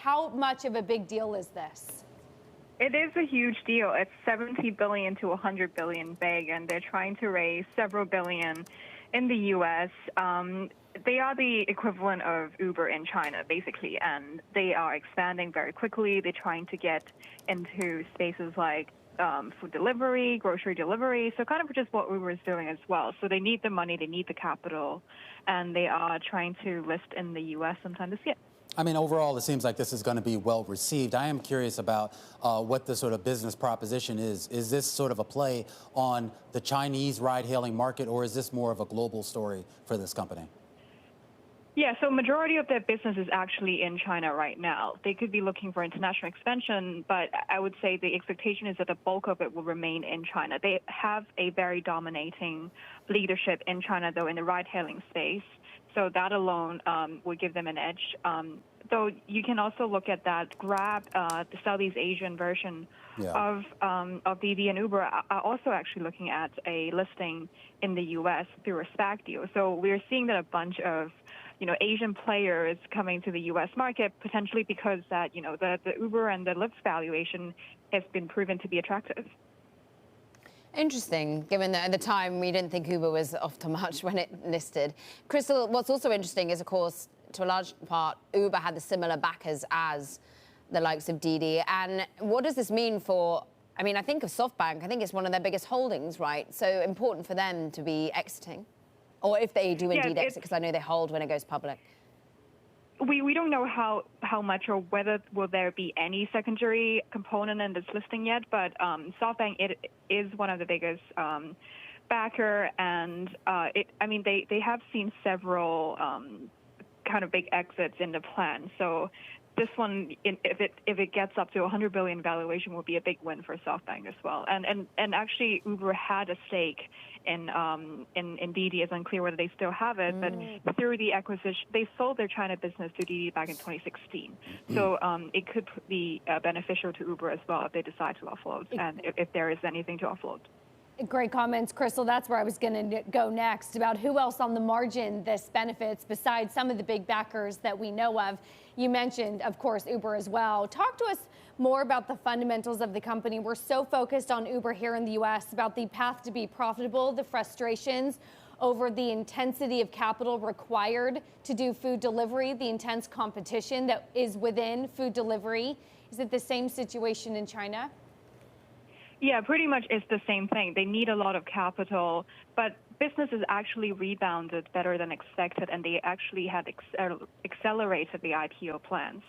How much of a big deal is this? It is a huge deal. It's 70 billion to 100 billion big, and they're trying to raise several billion in the U.S. They are the equivalent of Uber in China, basically, and they are expanding very quickly. They're trying to get into spaces like food delivery, grocery delivery, so kind of just what Uber is doing as well. So they need the money, they need the capital, and they are trying to list in the U.S. sometime this year. I mean, overall, it seems like this is going to be well received. I am curious about what the sort of business proposition is. Is this sort of a play on the Chinese ride-hailing market, or is this more of a global story for this company? Yeah, so majority of their business is actually in China right now. They could be looking for international expansion, but I would say the expectation is that the bulk of it will remain in China. They have a very dominating leadership in China, though, in the ride-hailing space. So that alone would give them an edge. Though you can also look at that Grab, the Southeast Asian version of Didi and Uber, are also actually looking at a listing in the U.S. through a SPAC deal. So we're seeing that a bunch of Asian players coming to the U.S. market, potentially because that, the Uber and the Lyft valuation has been proven to be attractive. Interesting, given that at the time we didn't think Uber was off to much when it listed. Crystal, what's also interesting is, of course, to a large part, Uber had the similar backers as the likes of Didi. And what does this mean for, I think of SoftBank, I think it's one of their biggest holdings, right? So important for them to be exiting. Or if they do indeed exit, because I know they hold when it goes public. We don't know how much or whether will there be any secondary component in this listing yet, but SoftBank it is one of the biggest backer, and they have seen several kind of big exits in the plan. So this one, if it gets up to 100 billion valuation, will be a big win for SoftBank as well. And actually, Uber had a stake in Didi. It's unclear whether they still have it, but through the acquisition, they sold their China business to Didi back in 2016. So it could be beneficial to Uber as well if they decide to offload, and if there is anything to offload. Great comments, Crystal. That's where I was going to go next, about who else on the margin this benefits besides some of the big backers that we know of. You mentioned, of course, Uber as well. Talk to us more about the fundamentals of the company. We're so focused on Uber here in the U.S., about the path to be profitable, the frustrations over the intensity of capital required to do food delivery, the intense competition that is within food delivery. Is it the same situation in China? Yeah, pretty much it's the same thing. They need a lot of capital, but business has actually rebounded better than expected, and they actually had accelerated the IPO plans.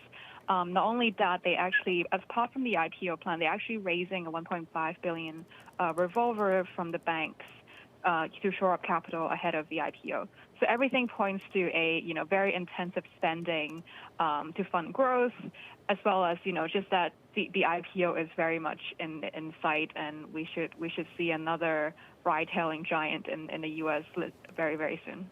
Not only that, they actually, apart from the IPO plan, they're actually raising a 1.5 billion revolver from the banks to shore up capital ahead of the IPO. So everything points to a very intensive spending to fund growth, as well as just that the IPO is very much in sight, and we should see another ride-hailing giant in the U.S. very, very soon.